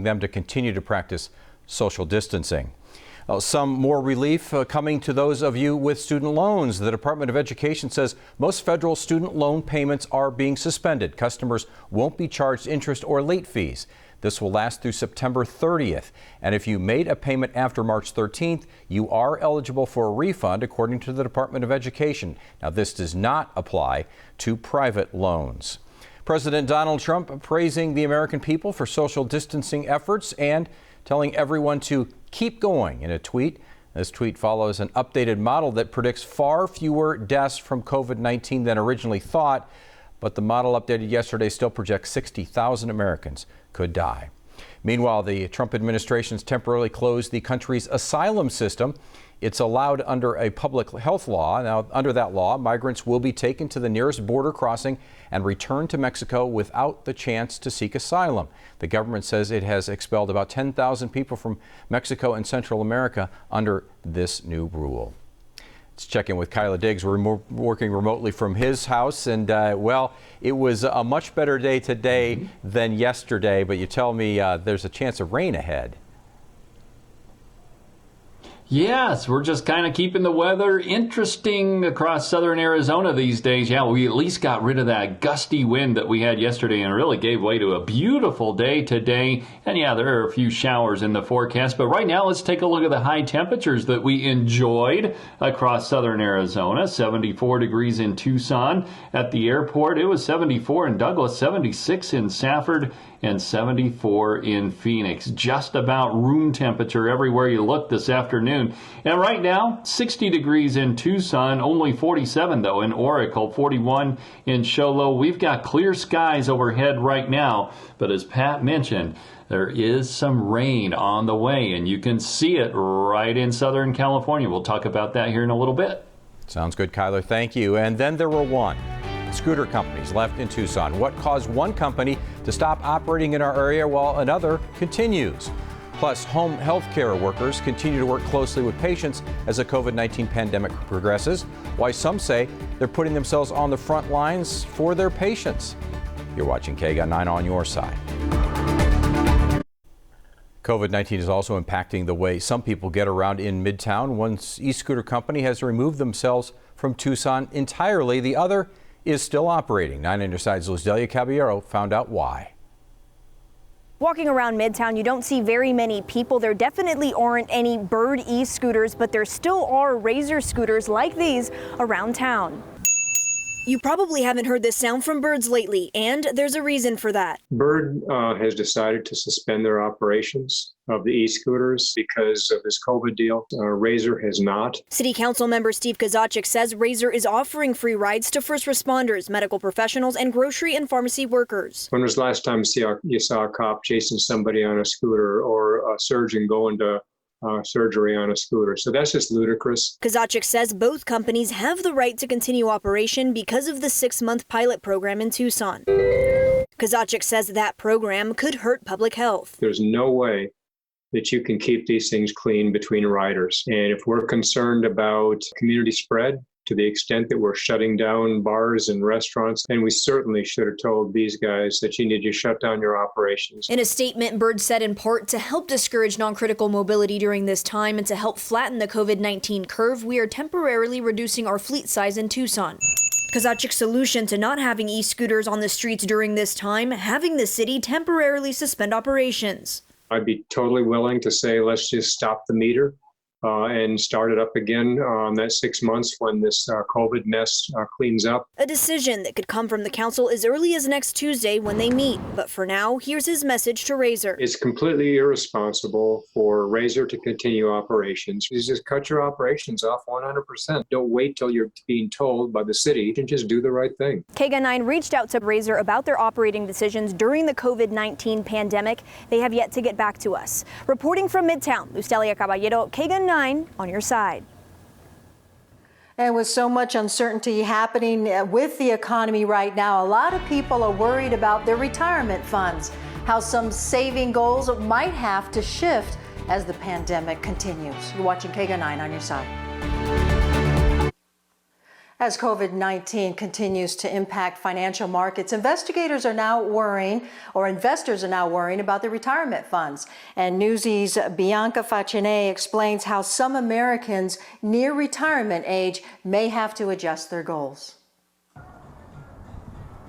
them to continue to practice social distancing. Some more relief coming to those of you with student loans. The Department of Education says most federal student loan payments are being suspended. Customers won't be charged interest or late fees. This will last through September 30th. And if you made a payment after March 13th, you are eligible for a refund, according to the Department of Education. Now, this does not apply to private loans. President Donald Trump praising the American people for social distancing efforts and telling everyone to keep going in a tweet. This tweet follows an updated model that predicts far fewer deaths from COVID-19 than originally thought, but the model updated yesterday still projects 60,000 Americans could die. Meanwhile, the Trump administration's temporarily closed the country's asylum system. It's allowed under a public health law. Now, under that law, migrants will be taken to the nearest border crossing and returned to Mexico without the chance to seek asylum. The government says it has expelled about 10,000 people from Mexico and Central America under this new rule. Let's check in with Kyla Diggs. We're working remotely from his house, and well, it was a much better day today than yesterday, but you tell me there's a chance of rain ahead. Yes, we're just kind of keeping the weather interesting across southern Arizona these days. Yeah, we at least got rid of that gusty wind that we had yesterday and really gave way to a beautiful day today. And yeah, there are a few showers in the forecast. But right now, let's take a look at the high temperatures that we enjoyed across southern Arizona. 74 degrees in Tucson. At the airport, it was 74 in Douglas, 76 in Safford, and 74 in Phoenix. Just about room temperature everywhere you look this afternoon. And right now, 60 degrees in Tucson, only 47 though in Oracle, 41 in Show Low. We've got clear skies overhead right now, but as Pat mentioned, there is some rain on the way, and you can see it right in Southern California. We'll talk about that here in a little bit. Sounds good, Kyler. Thank you. And then there were scooter companies left in Tucson. What caused one company to stop operating in our area while another continues? Plus, home health care workers continue to work closely with patients as the COVID-19 pandemic progresses. Why some say they're putting themselves on the front lines for their patients. You're watching KGUN 9 on your side. COVID-19 is also impacting the way some people get around in Midtown. One e-scooter company has removed themselves from Tucson entirely. The other is still operating. 9 on your side's Luzdelia Caballero found out why. Walking around Midtown, you don't see very many people. There definitely aren't any Bird e-scooters, but there still are Razor scooters like these around town. You probably haven't heard this sound from Birds lately, and there's a reason for that. Bird has decided to suspend their operations of the e-scooters because of this COVID deal. Razor has not. City Council member Steve Kozachik says Razor is offering free rides to first responders, medical professionals, and grocery and pharmacy workers. When was the last time you saw a cop chasing somebody on a scooter or a surgeon going to surgery on a scooter? So that's just ludicrous. Kozachik says both companies have the right to continue operation because of the 6-month pilot program in Tucson. Kozachik says that program could hurt public health. There's no way that you can keep these things clean between riders. And if we're concerned about community spread, to the extent that we're shutting down bars and restaurants, and we certainly should have told these guys that you need to shut down your operations. In a statement, Bird said in part, to help discourage non-critical mobility during this time and to help flatten the COVID-19 curve, we are temporarily reducing our fleet size in Tucson. Kozachik's solution to not having e-scooters on the streets during this time, having the city temporarily suspend operations. I'd be totally willing to say, let's just stop the meter and start it up again on that 6 months when this COVID mess cleans up. A decision that could come from the council as early as next Tuesday when they meet. But for now, here's his message to Razor. It's completely irresponsible for Razor to continue operations. You just cut your operations off 100%. Don't wait till you're being told by the city and just do the right thing. KGUN 9 reached out to Razor about their operating decisions during the COVID-19 pandemic. They have yet to get back to us. Reporting from Midtown, Luzdelia Caballero, KGUN 9 on your side. And with so much uncertainty happening with the economy right now, a lot of people are worried about their retirement funds, how some saving goals might have to shift as the pandemic continues. You're watching KGUN 9 on your side. As COVID-19 continues to impact financial markets, investors are now worrying about the retirement funds. And Newsy's Bianca Facine explains how some Americans near retirement age may have to adjust their goals.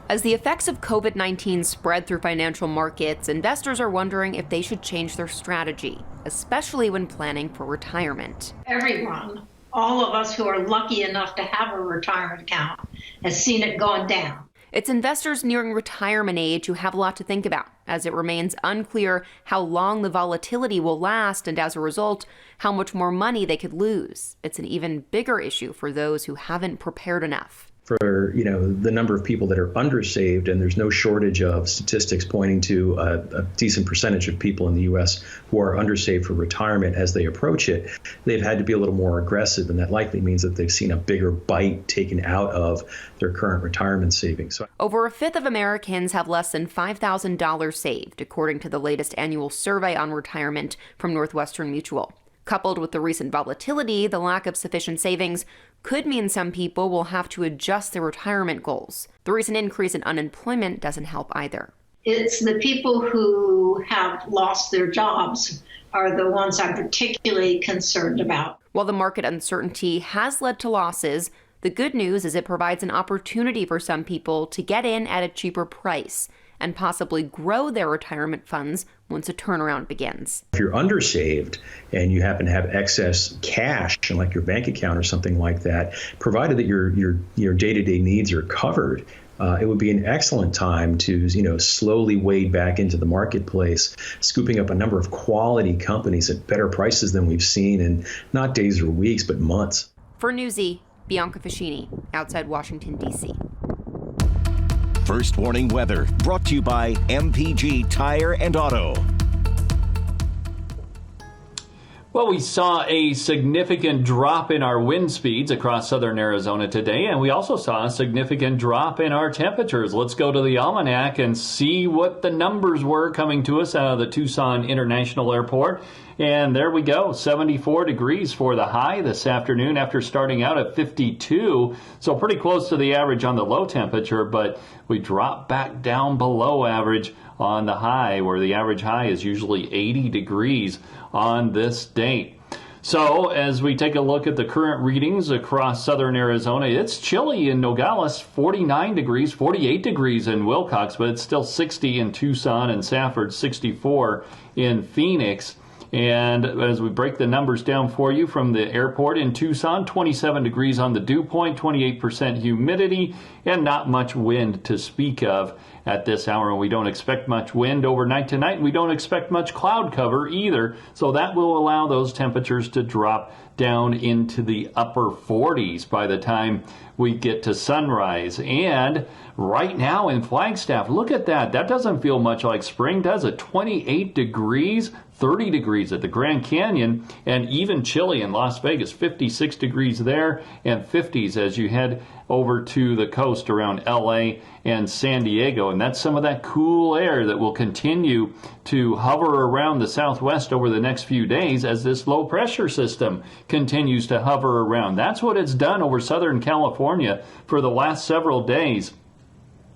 As the effects of COVID-19 spread through financial markets, investors are wondering if they should change their strategy, especially when planning for retirement. Everyone, all of us who are lucky enough to have a retirement account, has seen it going down. It's investors nearing retirement age who have a lot to think about, as it remains unclear how long the volatility will last and, as a result, how much more money they could lose. It's an even bigger issue for those who haven't prepared enough. For the number of people that are undersaved, and there's no shortage of statistics pointing to a decent percentage of people in the U.S. who are undersaved for retirement as they approach it, they've had to be a little more aggressive, and that likely means that they've seen a bigger bite taken out of their current retirement savings. Over a fifth of Americans have less than $5,000 saved, according to the latest annual survey on retirement from Northwestern Mutual. Coupled with the recent volatility, the lack of sufficient savings could mean some people will have to adjust their retirement goals. The recent increase in unemployment doesn't help either. It's the people who have lost their jobs are the ones I'm particularly concerned about. While the market uncertainty has led to losses, the good news is it provides an opportunity for some people to get in at a cheaper price and possibly grow their retirement funds once a turnaround begins. If you're undersaved and you happen to have excess cash, like your bank account or something like that, provided that your day-to-day needs are covered, it would be an excellent time to slowly wade back into the marketplace, scooping up a number of quality companies at better prices than we've seen in not days or weeks, but months. For Newsy, Bianca Facine, outside Washington, D.C. First Warning Weather, brought to you by MPG Tire and Auto. Well, we saw a significant drop in our wind speeds across southern Arizona today, and we also saw a significant drop in our temperatures. Let's go to the almanac and see what the numbers were coming to us out of the Tucson International Airport. And there we go, 74 degrees for the high this afternoon after starting out at 52. So pretty close to the average on the low temperature, but we dropped back down below average on the high, where the average high is usually 80 degrees on this date. So as we take a look at the current readings across southern Arizona, it's chilly in Nogales, 49 degrees, 48 degrees in Wilcox, but it's still 60 in Tucson and Safford, 64 in Phoenix. And as we break the numbers down for you from the airport in Tucson, 27 degrees on the dew point, 28% humidity, and not much wind to speak of at this hour. And we don't expect much wind overnight tonight. We don't expect much cloud cover either. So that will allow those temperatures to drop down into the upper 40s by the time we get to sunrise. And right now in Flagstaff, look at that. That doesn't feel much like spring, does it? 28 degrees, 30 degrees at the Grand Canyon, and even chilly in Las Vegas, 56 degrees there, and 50s as you head over to the coast around LA and San Diego. And that's some of that cool air that will continue to hover around the southwest over the next few days as this low pressure system continues to hover around. That's what it's done over Southern California for the last several days.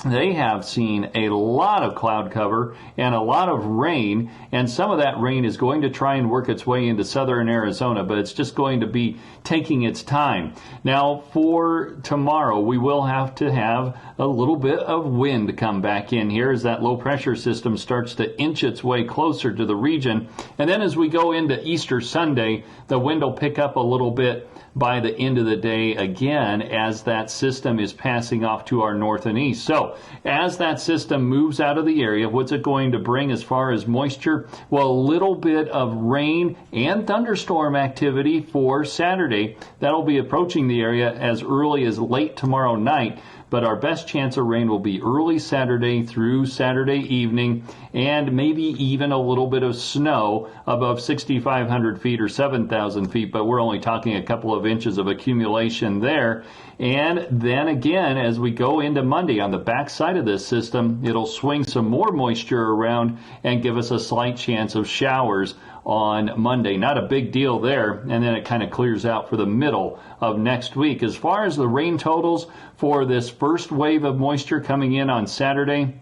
They have seen a lot of cloud cover and a lot of rain, and some of that rain is going to try and work its way into southern Arizona, but it's just going to be taking its time. Now, for tomorrow, we will have to have a little bit of wind come back in here as that low pressure system starts to inch its way closer to the region. And then as we go into Easter Sunday, the wind will pick up a little bit by the end of the day again as that system is passing off to our north and east. So as that system moves out of the area, what's it going to bring as far as moisture? Well, a little bit of rain and thunderstorm activity for Saturday. That'll be approaching the area as early as late tomorrow night. But our best chance of rain will be early Saturday through Saturday evening, and maybe even a little bit of snow above 6,500 feet or 7,000 feet, but we're only talking a couple of inches of accumulation there. And then again, as we go into Monday, on the back side of this system, it'll swing some more moisture around and give us a slight chance of showers on Monday. Not a big deal there, and then it kind of clears out for the middle of next week. As far as the rain totals for this first wave of moisture coming in on Saturday,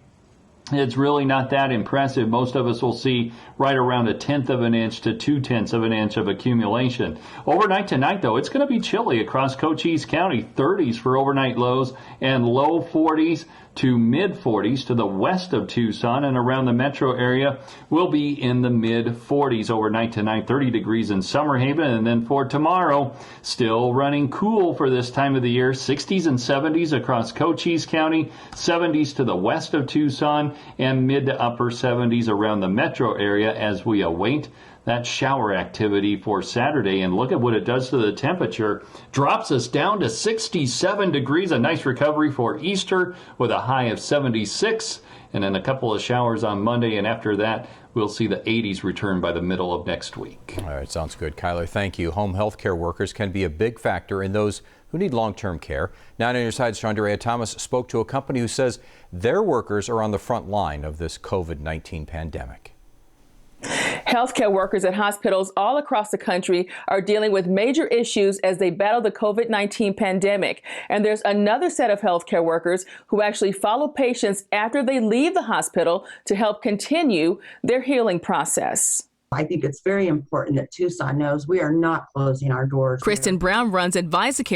it's really not that impressive. Most of us will see right around 1/10 of an inch to 2/10 of an inch of accumulation. Overnight tonight, though, it's going to be chilly across Cochise County. 30s for overnight lows and low 40s to mid 40s to the west of Tucson, and around the metro area will be in the mid 40s overnight tonight. 30 degrees in Summer Haven. And then for tomorrow, still running cool for this time of the year. 60s and 70s across Cochise County, 70s to the west of Tucson, and mid to upper 70s around the metro area as we await that shower activity for Saturday. And look at what it does to the temperature. Drops us down to 67 degrees. A nice recovery for Easter with a high of 76. And then a couple of showers on Monday. And after that, we'll see the 80s return by the middle of next week. All right, sounds good. Kyler, thank you. Home health care workers can be a big factor in those who need long-term care. 9 on your side's Chandrea Thomas spoke to a company who says their workers are on the front line of this COVID-19 pandemic. Healthcare workers at hospitals all across the country are dealing with major issues as they battle the COVID-19 pandemic. And there's another set of healthcare workers who actually follow patients after they leave the hospital to help continue their healing process. I think it's very important that Tucson knows we are not closing our doors. Kristen Brown runs AdvisaCare